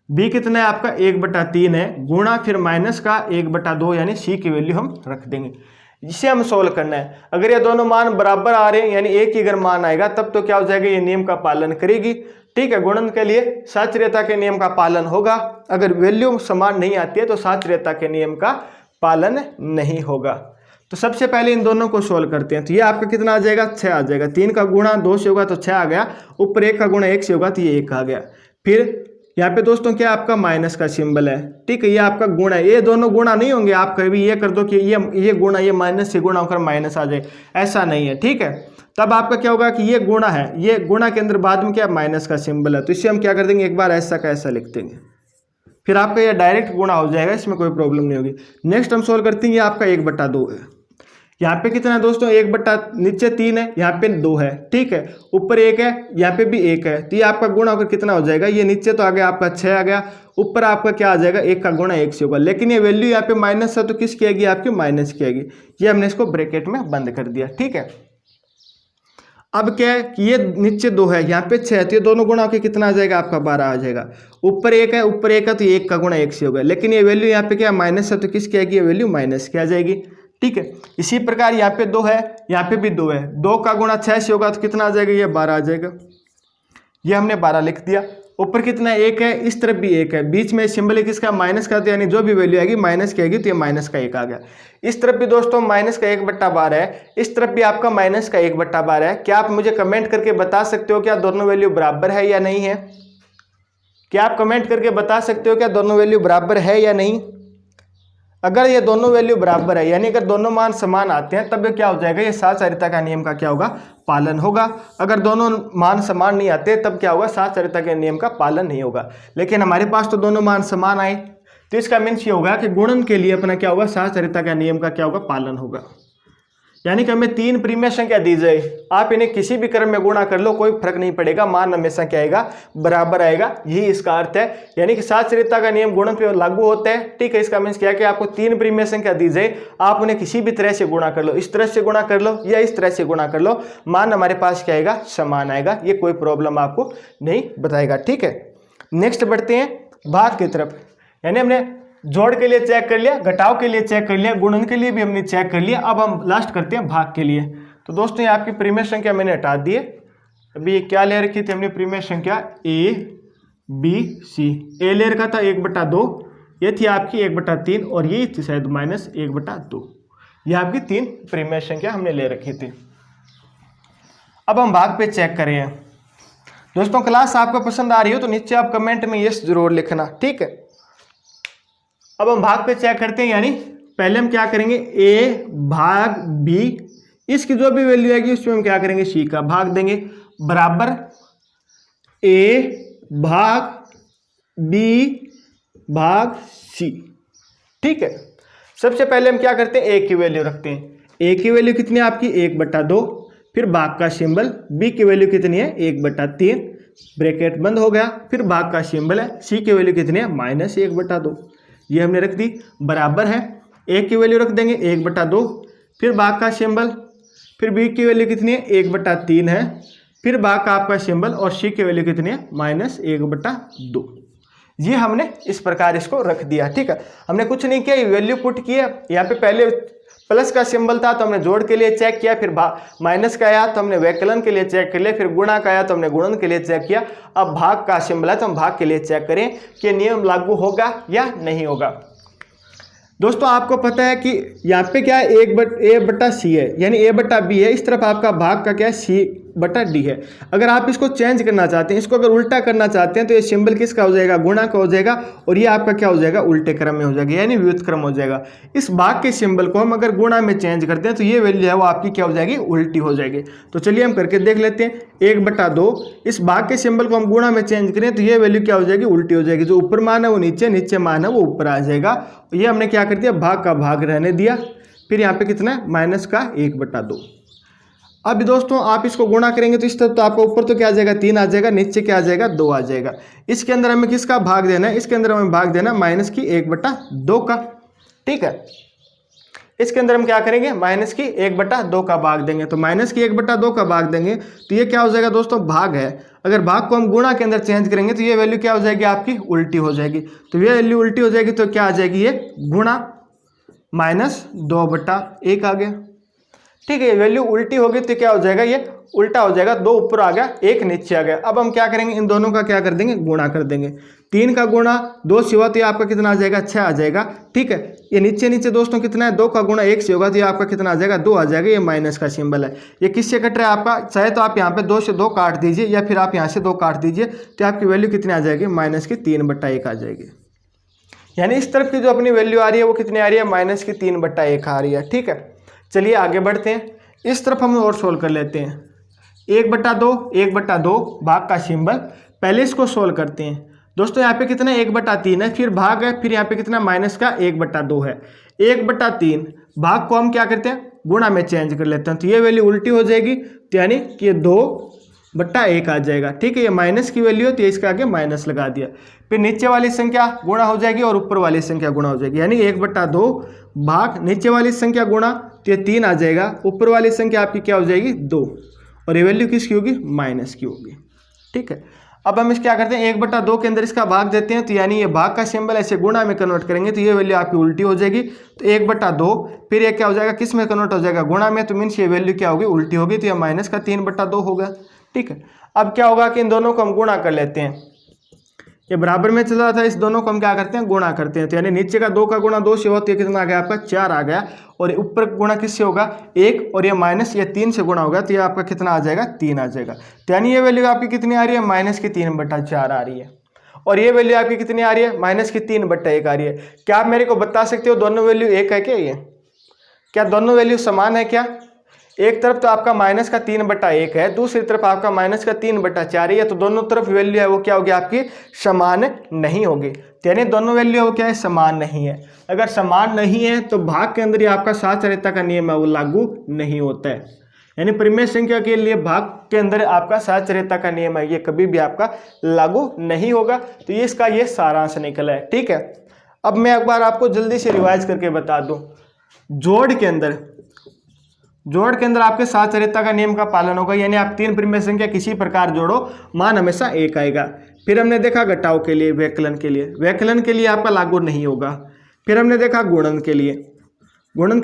S1: बी कितना है आपका 1/3 है, गुणा फिर माइनस का 1/2, यानी सी की वैल्यू हम रख देंगे। जिसे हम सोल्व करना है। अगर ये दोनों मान बराबर आ रहे हैं, यानी एक ही अगर मान आएगा तब तो क्या हो जाएगा, ये नियम का पालन करेगी। ठीक है, गुणन के लिए साचर्यता के नियम का पालन होगा। अगर वैल्यू समान नहीं आती है तो साचर्यता के नियम का पालन नहीं होगा। तो सबसे पहले इन दोनों को सोल्व करते हैं। तो ये आपका कितना आ जाएगा, 6 आ जाएगा। 3 का गुणा 2 से होगा तो 6 आ गया, ऊपर 1 का गुणा 1 से होगा तो ये 1 आ गया। फिर यहाँ पे दोस्तों क्या आपका माइनस का सिंबल है, ठीक है, ये आपका गुणा है। ये दोनों गुणा नहीं होंगे, आप कभी ये कर दो कि ये गुणा ये माइनस से गुणा होकर माइनस आ जाए, ऐसा नहीं है, ठीक है। तब आपका क्या होगा कि ये गुणा है, ये गुणा के अंदर बाद में क्या माइनस का सिंबल है, तो इसे हम क्या कर देंगे, एक बार ऐसा का ऐसा लिख देंगे, फिर आपका ये डायरेक्ट गुणा हो जाएगा, इसमें कोई प्रॉब्लम नहीं होगी। नेक्स्ट हम सोल्व करते हैं, ये आपका 1/2 है। यहाँ पे कितना है दोस्तों, 1 नीचे 3 है, यहाँ पे 2 है, ठीक है, ऊपर 1 है, यहाँ पे भी 1 है, तो ये आपका गुणा होकर कितना हो जाएगा, ये नीचे तो आ गया आपका 6 आ गया, ऊपर आपका क्या आ जाएगा, 1 का गुणा 1 से होगा। लेकिन ये वैल्यू यहाँ पे माइनस है तो किसकी आएगी, आपकी माइनस की आएगी। ये हमने इसको ब्रैकेट में बंद कर दिया, ठीक है। अब क्या है कि ये नीचे 2 है, यहाँ पे 6 है, तो ये दोनों गुणा होकर कितना आ जाएगा, आपका 12 आ जाएगा। ऊपर 1 है, ऊपर 1 है, तो 1 का गुणा 1 से होगा। लेकिन ये वैल्यू यहाँ पे क्या माइनस है तो किसकी आएगी, ये वैल्यू माइनस की आ जाएगी, ठीक है। इसी प्रकार यहाँ पे 2 है, यहाँ पे भी 2 है, 2 का गुणा 6 से होगा तो कितना आ जाएगा, ये 12 आ जाएगा। ये हमने 12 लिख दिया। ऊपर कितना 1 है, इस तरफ भी 1 है, बीच में सिंबल किसका माइनस का, यानी जो भी वैल्यू आएगी माइनस की आएगी, तो ये माइनस का 1 आ गया। इस तरफ भी दोस्तों माइनस का 1/12 है, इस तरफ भी आपका माइनस का 1/12 है। क्या आप मुझे कमेंट करके बता सकते हो क्या दोनों वैल्यू बराबर है या नहीं है? क्या आप कमेंट करके बता सकते हो क्या दोनों वैल्यू बराबर है या नहीं? अगर ये दोनों वैल्यू बराबर है, यानी अगर दोनों मान समान आते हैं, तब क्या हो जाएगा, ये साचर्यता का नियम का क्या होगा, पालन होगा। अगर दोनों मान समान नहीं आते तब क्या होगा, साचर्यता के नियम का पालन नहीं होगा। लेकिन हमारे पास तो दोनों मान समान आए, तो इसका मीन्स ये होगा कि गुणन के लिए अपना क्या होगा, साचर्यता का नियम का क्या होगा, पालन होगा। यानी कि हमें 3 प्रीमिय संख्या दी जाए, आप इन्हें किसी भी क्रम में गुणा कर लो, कोई फर्क नहीं पड़ेगा, मान हमेशा क्या आएगा, बराबर आएगा। यही इसका अर्थ है। यानी कि साचर्यता का नियम गुणन पे लागू होता है, ठीक है। इसका मीन्स क्या है कि आपको 3 प्रीमिय संख्या दी जाए, आप उन्हें किसी भी तरह से गुणा कर लो, इस तरह से गुणा कर लो या इस तरह से गुणा कर लो, मान हमारे पास क्या आएगा, समान आएगा। ये कोई प्रॉब्लम आपको नहीं बताएगा, ठीक है। नेक्स्ट बढ़ते हैं भाग की तरफ। यानी हमने जोड़ के लिए चेक कर लिया, घटाव के लिए चेक कर लिया, गुणन के लिए भी हमने चेक कर लिया। अब हम लास्ट करते हैं भाग के लिए। तो दोस्तों ये आपकी प्रीमिय संख्या मैंने हटा दी है। अभी ये क्या ले रखी थी हमने, प्रीमिय संख्या A B C। ए ले रखा था 1/2, ये थी आपकी 1/3 और ये थी शायद -1/2। ये आपकी 3 प्रीमिय संख्या हमने ले रखी थी। अब हम भाग पे चेक करें। दोस्तों क्लास आपको पसंद आ रही हो तो नीचे आप कमेंट में यस जरूर लिखना, ठीक है। अब हम भाग पे चेक करते हैं। यानी पहले हम क्या करेंगे, A भाग B, इसकी जो भी वैल्यू आएगी उसमें हम क्या करेंगे, C का भाग देंगे, बराबर A भाग B भाग C, ठीक है। सबसे पहले हम क्या करते हैं, A की वैल्यू रखते हैं। A की वैल्यू कितनी है आपकी, 1/2, फिर भाग का सिंबल, B की वैल्यू कितनी है, 1/3, ब्रैकेट बंद हो गया, फिर भाग का सिंबल है, C की वैल्यू कितनी है, -1/2। ये हमने रख दी, बराबर है A की वैल्यू रख देंगे 1/2, फिर भाग का सिंबल, फिर B की वैल्यू कितनी है, 1/3 है, फिर भाग का आपका सिंबल और C की वैल्यू कितनी है, -1/2। ये हमने इस प्रकार इसको रख दिया, ठीक है। हमने कुछ नहीं किया, ये वैल्यू पुट किया। यहाँ पे पहले प्लस का सिंबल था तो हमने जोड़ के लिए चेक किया, फिर माइनस का आया तो हमने वैकलन के लिए चेक कर लिया, फिर गुणा का आया तो हमने गुणन के लिए चेक किया। अब भाग का सिंबल है तो हम भाग के लिए चेक करें कि नियम लागू होगा या नहीं होगा। दोस्तों आपको पता है कि यहाँ पे क्या है, A/C है, यानी A/B है, इस तरफ आपका भाग का क्या है, C/D है। अगर आप इसको चेंज करना चाहते हैं, इसको अगर उल्टा करना चाहते हैं, तो ये सिंबल किसका हो जाएगा, गुणा का हो जाएगा, और ये आपका क्या हो जाएगा, उल्टे क्रम में हो जाएगा, यानी व्युत्क्रम क्रम हो जाएगा। इस भाग के सिंबल को हम अगर गुणा में चेंज करते हैं तो ये वैल्यू है वो आपकी क्या हो जाएगी, उल्टी हो जाएगी। तो चलिए हम करके देख लेते हैं। 1/2, इस भाग के सिंबल को हम गुणा में चेंज करें तो ये वैल्यू क्या हो जाएगी, उल्टी हो जाएगी। जो ऊपर मान है वो नीचे, नीचे मान है वो ऊपर आ जाएगा। ये हमने क्या कर दिया, भाग का भाग रहने दिया, फिर यहाँ पे कितना है, -1/2। अब दोस्तों आप इसको गुणा करेंगे तो इस तरफ तो आपको ऊपर तो क्या आ जाएगा, 3 आ जाएगा, नीचे क्या आ जाएगा, 2 आ जाएगा। इसके अंदर हमें किसका भाग देना है, इसके अंदर हमें भाग देना -1/2 का, ठीक है। इसके अंदर हम क्या करेंगे, -1/2 का भाग देंगे। तो -1/2 का भाग देंगे तो ये क्या हो जाएगा दोस्तों, भाग है। अगर भाग को हम गुणा के अंदर चेंज करेंगे तो ये वैल्यू क्या हो जाएगी, आपकी उल्टी हो जाएगी। तो ये वैल्यू उल्टी हो जाएगी तो क्या आ जाएगी, ये गुणा -2/1 आ गया। ठीक है, ये वैल्यू उल्टी होगी तो क्या हो जाएगा, ये उल्टा हो जाएगा, 2 ऊपर आ गया 1 नीचे आ गया। अब हम क्या करेंगे, इन दोनों का क्या कर देंगे, गुणा कर देंगे। 3 का गुणा 2 से हुआ तो ये आपका कितना आ जाएगा, 6 आ जाएगा। ठीक है, ये नीचे नीचे दोस्तों कितना है, 2 का गुणा 1 से होगा तो ये आपका कितना आ जाएगा, 2 आ जाएगा। ये माइनस का सिंबल है। ये किससे कट रहा है आपका, चाहे तो आप यहाँ पे 2 से 2 काट दीजिए या फिर आप यहाँ से 2 काट दीजिए तो आपकी वैल्यू कितनी आ जाएगी, माइनस की 3/1 आ जाएगी। यानी इस तरफ की जो अपनी वैल्यू आ रही है वो कितनी आ रही है, माइनस की 3/1 आ रही है। ठीक है, चलिए आगे बढ़ते हैं। इस तरफ हम और सोल्व कर लेते हैं। 1/2 1/2 भाग का सिंबल, पहले इसको सोल्व करते हैं दोस्तों। यहाँ पे कितना 1/3 है, फिर भाग है, फिर यहाँ पे कितना माइनस का 1/2 है। 1/3 भाग को हम क्या करते हैं, गुणा में चेंज कर लेते हैं तो ये वैल्यू उल्टी हो जाएगी, तो यानी कि ये 2/1 आ जाएगा। ठीक है, ये माइनस की वैल्यू है तो इसके आगे माइनस लगा दिया। फिर नीचे वाली संख्या गुणा हो जाएगी और ऊपर वाली संख्या गुणा हो जाएगी, यानी 1/2 भाग नीचे वाली संख्या गुणा तो ये 3 आ जाएगा, ऊपर वाली संख्या आपकी क्या हो जाएगी, 2, और ये वैल्यू किसकी होगी, माइनस की होगी। ठीक है, अब हम इस क्या करते हैं, 1/2 के अंदर इसका भाग देते हैं तो यानी ये भाग का सिंबल ऐसे गुणा में कन्वर्ट करेंगे तो ये वैल्यू आपकी उल्टी हो जाएगी। तो 1/2 फिर ये क्या हो जाएगा, किस में कन्वर्ट हो जाएगा, गुणा में, तो मीन्स ये वैल्यू क्या होगी, उल्टी होगी, तो ये माइनस का 3/2 होगा। ठीक है, अब क्या होगा कि इन दोनों को हम गुणा कर लेते हैं। ये बराबर में चल रहा था, इस दोनों को हम क्या करते हैं, गुणा करते हैं। तो यानी नीचे का 2 का गुणा 2 से हो तो ये कितना आ गया आपका, 4 आ गया, और ऊपर गुणा किससे होगा, 1, और ये माइनस ये 3 से गुणा होगा तो ये आपका कितना आ जाएगा, 3 आ जाएगा। तो यानी ये वैल्यू आपकी कितनी आ रही है, माइनस की 3/4 आ रही है, और ये वैल्यू आपकी कितनी आ रही है, माइनस की 3/1 आ रही है। क्या आप मेरे को बता सकते हो दोनों वैल्यू एक है क्या, ये क्या दोनों वैल्यू समान है क्या? एक तरफ तो आपका माइनस का 3/1 है, दूसरी तरफ आपका माइनस का 3/4 है, तो दोनों तरफ वैल्यू है वो क्या होगी आपकी, समान नहीं होगी। यानी दोनों वैल्यू वो क्या है, समान नहीं है। अगर समान नहीं है तो भाग के अंदर ये आपका साचर्यता का नियम है वो लागू नहीं होता है। यानी परिमेय संख्या के लिए भाग के अंदर आपका साचर्यता का नियम है, ये कभी भी आपका लागू नहीं होगा। तो ये इसका ये सारांश निकला है। ठीक है, अब मैं एक बार आपको जल्दी से रिवाइज करके बता दूं। जोड़ के अंदर आपके साचर्यता का नियम का पालन होगा, यानी आप 3 परिमेय संख्या किसी प्रकार जोड़ो, मान हमेशा 1 आएगा। फिर हमने देखा घटाव के लिए, व्यकलन के लिए आपका लागू नहीं होगा। फिर हमने देखा गुणन के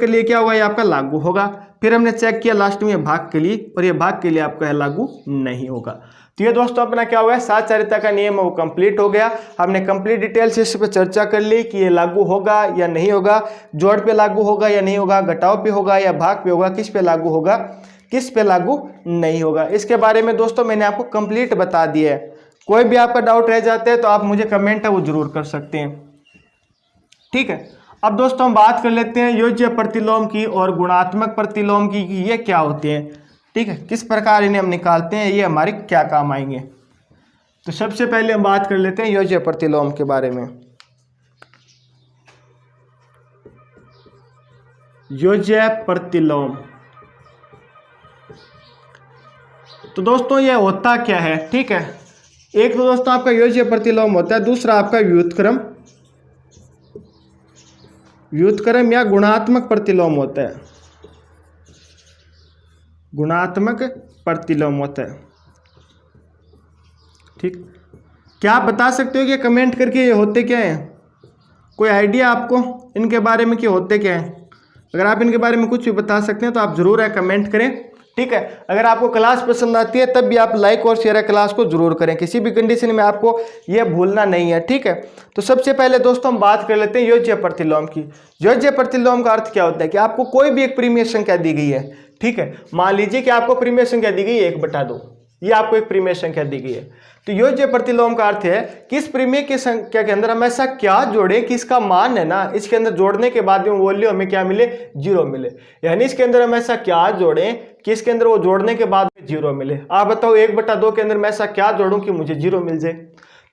S1: लिए क्या होगा, ये आपका लागू होगा। फिर हमने चेक किया लास्ट में भाग के लिए, और ये भाग के लिए आपका लागू नहीं होगा। तो ये दोस्तों अपना क्या हुआ है, साचर्यता का नियम वो कंप्लीट हो गया। हमने कंप्लीट डिटेल से इस पर चर्चा कर ली कि ये लागू होगा या नहीं होगा, जोड़ पे लागू होगा या नहीं होगा, घटाव पे होगा या भाग पे होगा, किस पे लागू होगा, किस पे लागू नहीं होगा। इसके बारे में दोस्तों मैंने आपको कंप्लीट बता दिया है। कोई भी आपका डाउट रह जाता है तो आप मुझे कमेंट है वो जरूर कर सकते हैं। ठीक है, अब दोस्तों हम बात कर लेते हैं योज्य प्रतिलोम की और गुणात्मक प्रतिलोम की कि ये क्या होते हैं। ठीक है, किस प्रकार इन्हें हम निकालते हैं, ये हमारे क्या काम आएंगे। तो सबसे पहले हम बात कर लेते हैं योज्य प्रतिलोम के बारे में। योज्य प्रतिलोम, तो दोस्तों ये होता क्या है। ठीक है, एक तो दोस्तों आपका योज्य प्रतिलोम होता है, दूसरा आपका व्युत्क्रम या गुणात्मक प्रतिलोम होता है। गुणात्मक प्रतिलोम होता है। ठीक, क्या आप बता सकते हो कि कमेंट करके ये होते क्या हैं, कोई आइडिया आपको इनके बारे में कि होते क्या हैं? अगर आप इनके बारे में कुछ भी बता सकते हैं तो आप जरूर है कमेंट करें। ठीक है, अगर आपको क्लास पसंद आती है तब भी आप लाइक और शेयर क्लास को जरूर करें, किसी भी कंडीशन में आपको यह भूलना नहीं है। ठीक है, तो सबसे पहले दोस्तों हम बात कर लेते हैं योज्य प्रतिलोम की। योज्य प्रतिलोम का अर्थ क्या होता है कि आपको कोई भी एक परिमेय संख्या दी गई है। ठीक है, मान लीजिए कि आपको परिमेय संख्या दी गई है 1/2, ये आपको एक परिमेय संख्या दी गई है। तो योज्य प्रतिलोम का अर्थ है कि इस परिमेय की संख्या के अंदर हम ऐसा क्या जोड़े कि इसका मान है ना, इसके अंदर जोड़ने के बाद में वैल्यू हमें क्या मिले, 0 मिले। यानी इसके अंदर हम ऐसा क्या जोड़ें कि इसके अंदर वो जोड़ने के बाद में 0 मिले। आप बताओ 1/2 के अंदर मैं ऐसा क्या जोड़ूं कि मुझे 0 मिल जाए।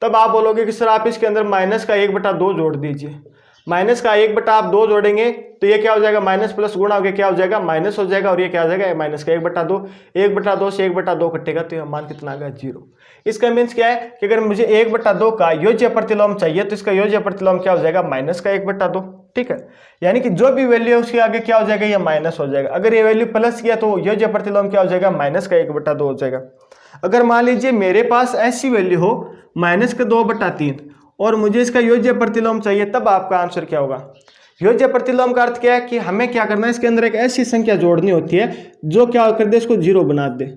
S1: तब आप बोलोगे कि सर आप इसके अंदर माइनस का 1/2 जोड़ दीजिए। माइनस का 1/2 जोड़ेंगे तो ये क्या हो जाएगा, माइनस प्लस गुणा हो गया क्या हो जाएगा, माइनस हो जाएगा, और ये क्या हो जाएगा, माइनस का 1/2। 1/2 से 1/2 कटेगा तो ये मान कितना आ गया, 0। इसका मीन्स क्या है कि अगर मुझे 1/2 का योज्य प्रतिलोम चाहिए तो इसका योज्य प्रतिलोम क्या हो जाएगा, माइनस का 1/2। ठीक है, यानी कि जो भी वैल्यू है उसके आगे क्या हो जाएगा, ये माइनस हो जाएगा। अगर ये वैल्यू प्लस किया तो योज्य प्रतिलोम क्या हो जाएगा, माइनस का 1/2 हो जाएगा। अगर मान लीजिए मेरे पास ऐसी वैल्यू हो माइनस का 2/3 और मुझे इसका योज्य प्रतिलोम चाहिए, तब आपका आंसर क्या होगा, योज्य प्रतिलोम का अर्थ क्या है कि हमें क्या करना है, इसके अंदर एक ऐसी संख्या जोड़नी होती है जो क्या कर दे, इसको जीरो बना दे।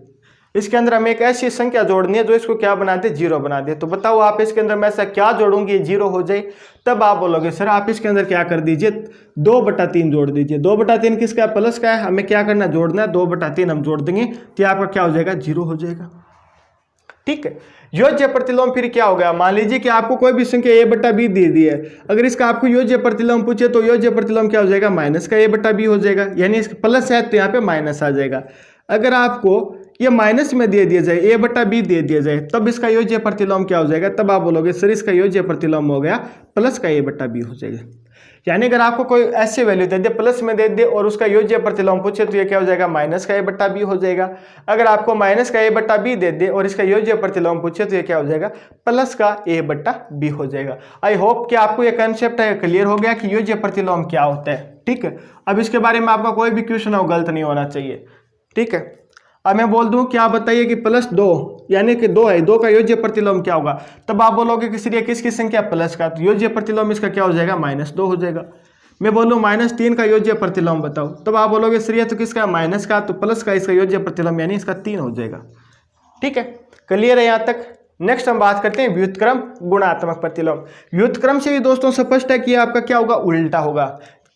S1: इसके अंदर हमें एक ऐसी संख्या जोड़नी है जो इसको क्या बना दे, जीरो बना दे। तो बताओ आप इसके अंदर मैं ऐसा क्या जोड़ूंगी जीरो हो जाए। तब आप बोलोगे सर आप इसके अंदर क्या कर दीजिए, 2/3 जोड़ दीजिए। 2/3 किसका है, प्लस का है। हमें क्या करना है, जोड़ना है। 2/3 हम जोड़ देंगे तो आपका क्या हो जाएगा, जीरो हो जाएगा। ठीक है। योज्य प्रतिलोम फिर क्या हो गया, मान लीजिए कि आपको कोई भी संख्या a/b दे दी है। अगर इसका आपको योज्य प्रतिलोम पूछे तो योज्य प्रतिलोम क्या हो जाएगा, माइनस का a/b हो जाएगा। यानी इसका प्लस है तो यहाँ पे माइनस आ जाएगा। अगर आपको ये माइनस में दे दिया जाए, a/b दे दिया जाए, तब इसका योज्य प्रतिलोम क्या हो जाएगा। तब आप बोलोगे सर इसका योज्य प्रतिलोम हो गया प्लस का a/b हो जाएगा। यानी अगर आपको कोई ऐसे वैल्यू दे दे, प्लस में दे दे और उसका योज्य प्रतिलोम पूछे तो ये क्या हो जाएगा, माइनस का a/b हो जाएगा। अगर आपको माइनस का a/b दे दे और इसका योज्य प्रतिलोम पूछे तो ये क्या हो जाएगा, प्लस का a/b हो जाएगा। आई होप कि आपको ये कंसेप्ट है क्लियर हो गया कि योज्य प्रतिलोम क्या होता है। ठीक है। अब इसके बारे में आपका कोई भी क्वेश्चन हो गलत नहीं होना चाहिए। ठीक है। अब मैं बोल दूं कि आप बताइए कि +2 यानी कि 2 है, 2 का योज्य प्रतिलोम क्या होगा। तब आप बोलोगे कि सर ये किसकी संख्या, प्लस का, तो योज्य प्रतिलोम इसका क्या हो जाएगा, -2 हो जाएगा। मैं बोलूँ -3 का योज्य प्रतिलोम बताओ, तब आप बोलोगे सर ये तो किसका, माइनस का, तो प्लस का इसका योज्य प्रतिलोम यानी इसका 3 हो जाएगा। ठीक है, क्लियर है यहाँ तक। नेक्स्ट हम बात करते हैं व्युत्क्रम गुणात्मक प्रतिलोम। व्युत्क्रम से भी दोस्तों स्पष्ट है कि आपका क्या होगा, उल्टा होगा।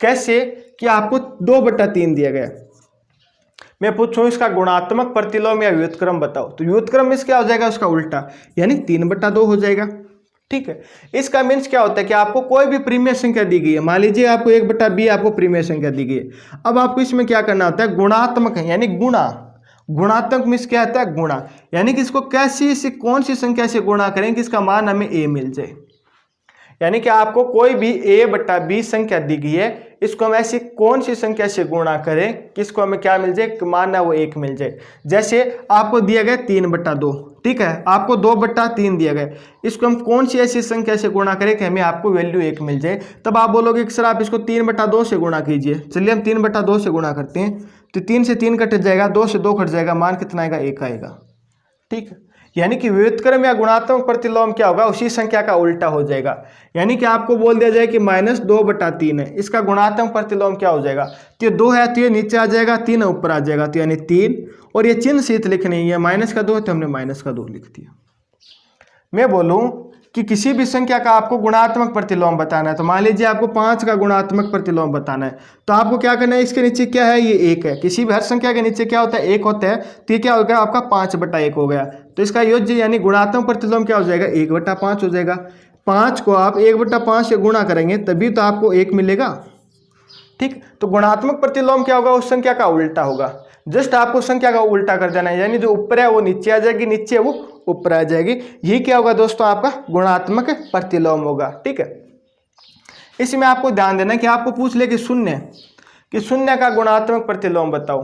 S1: कैसे कि आपको 2/3 दिया गया, मैं पूछूं इसका गुणात्मक प्रतिलोम या व्युत्क्रम बताओ, तो व्युत्क्रम में क्या हो जाएगा, उसका उल्टा यानी 3/2 हो जाएगा। ठीक है। इसका मीन्स क्या होता है कि आपको कोई भी प्रीमिय संख्या दी गई है, मान लीजिए आपको 1/b आपको प्रीमिय संख्या दी गई है। अब आपको इसमें क्या करना होता है, गुणात्मक है यानी गुणा। गुणात्मक मीन्स क्या होता है, गुणा। यानी कि इसको कैसी से कौन सी संख्या से गुणा करें कि इसका मान हमें a मिल जाए। यानी कि आपको कोई भी a/b संख्या दी गई है, इसको हम ऐसी कौन सी संख्या से गुणा करें कि इसको हमें क्या मिल जाए, मान है वो 1 मिल जाए। जैसे आपको दिया गया 3/2, ठीक है, आपको 2/3 दिया गया, इसको हम कौन सी ऐसी संख्या से गुणा करें कि हमें आपको वैल्यू 1 मिल जाए। तब आप बोलोगे कि सर आप इसको 3/2 से गुणा कीजिए। चलिए हम 3/2 से गुणा करते हैं, तो 3 से 3 कट जाएगा, 2 से 2 कट जाएगा, मान कितना आएगा, 1 आएगा। ठीक है। यानी कि व्युत्क्रम या गुणात्मक प्रतिलोम क्या होगा, उसी संख्या का उल्टा हो जाएगा। यानी कि आपको बोल दिया जाए कि -2/3 है, इसका गुणात्मक प्रतिलोम क्या हो जाएगा, तो ये 2 है तो ये नीचे आ जाएगा, 3 ऊपर आ जाएगा, तो यानी 3, और ये चिन्ह सहित लिखनी है, -2 है तो हमने -2 लिख दिया। मैं बोलूं कि किसी भी संख्या का आपको गुणात्मक प्रतिलोम बताना है, तो मान लीजिए आपको 5 का गुणात्मक प्रतिलोम बताना है, तो आपको क्या करना है, इसके नीचे क्या है, ये 1 है। किसी भी हर संख्या के नीचे क्या होता है, 1 होता है, तो ये क्या हो गया आपका 5/1 हो गया। तो इसका योज्य यानी गुणात्मक प्रतिलोम क्या हो जाएगा, 1/5 हो जाएगा। 5 को आप 1/5 से गुणा करेंगे तभी तो आपको 1 मिलेगा। ठीक। तो गुणात्मक प्रतिलोम क्या होगा, उस संख्या का उल्टा होगा। जस्ट आपको संख्या का उल्टा कर देना है, यानी जो ऊपर है वो नीचे आ जाएगी, नीचे वो ऊपर आ जाएगी। यही क्या होगा दोस्तों, आपका गुणात्मक प्रतिलोम होगा। ठीक है। इसमें आपको ध्यान देना कि आपको पूछ ले कि शून्य का गुणात्मक प्रतिलोम बताओ,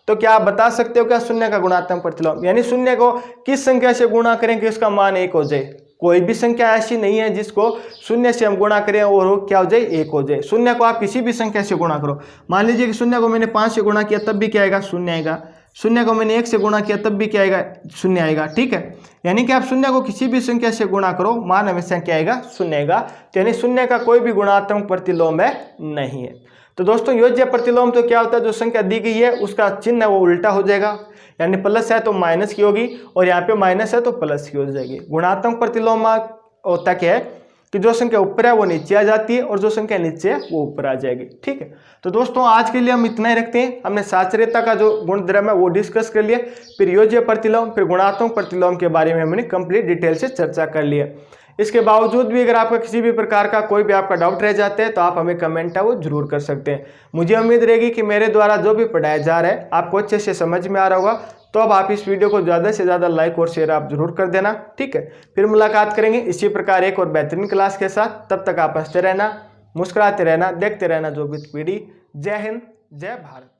S1: तो क्या आप बता सकते हो क्या शून्य का गुणात्मक प्रतिलोम, यानी शून्य को किस संख्या से गुणा करें कि उसका मान 1 हो जाए। कोई भी संख्या ऐसी नहीं है जिसको शून्य से हम गुणा करें और वो क्या हो जाए, 1 हो जाए। शून्य को आप किसी भी संख्या से गुणा करो, मान लीजिए कि शून्य को मैंने 5 से गुणा किया तब भी क्या आएगा, 0 आएगा। शून्य को मैंने 1 से गुणा किया तब भी क्या आएगा, 0 आएगा। ठीक है। यानी कि आप शून्य को किसी भी संख्या से गुणा करो, मान हमेशा क्या आएगा, 0 आएगा। तो यानी शून्य का कोई भी गुणात्मक प्रतिलोम है नहीं है। तो दोस्तों योज्य प्रतिलोम तो क्या होता है, जो संख्या दी गई है उसका चिन्ह है वो उल्टा हो जाएगा, यानी प्लस है तो माइनस की होगी और यहाँ पे माइनस है तो प्लस की हो जाएगी। गुणात्मक प्रतिलोम होता क्या है कि जो संख्या ऊपर है वो नीचे आ जाती है और जो संख्या नीचे है वो ऊपर आ जाएगी। ठीक है। तो दोस्तों आज के लिए हम इतना ही रखते हैं। हमने साचर्यता का जो गुणधर्म है वो डिस्कस कर लिया, फिर योज्य प्रतिलोम, फिर गुणात्मक प्रतिलोम के बारे में हमने कंप्लीट डिटेल से चर्चा कर लिया। इसके बावजूद भी अगर आपका किसी भी प्रकार का कोई भी आपका डाउट रह जाता है तो आप हमें कमेंट है वो जरूर कर सकते हैं। मुझे उम्मीद रहेगी कि मेरे द्वारा जो भी पढ़ाया जा रहा है आपको अच्छे से समझ में आ रहा होगा। तो अब आप इस वीडियो को ज़्यादा से ज़्यादा लाइक और शेयर आप जरूर कर देना। ठीक है। फिर मुलाकात करेंगे इसी प्रकार एक और बेहतरीन क्लास के साथ। तब तक आप हंसते रहना, मुस्कुराते रहना, देखते रहना जोबित पीढ़ी। जय हिंद, जय भारत।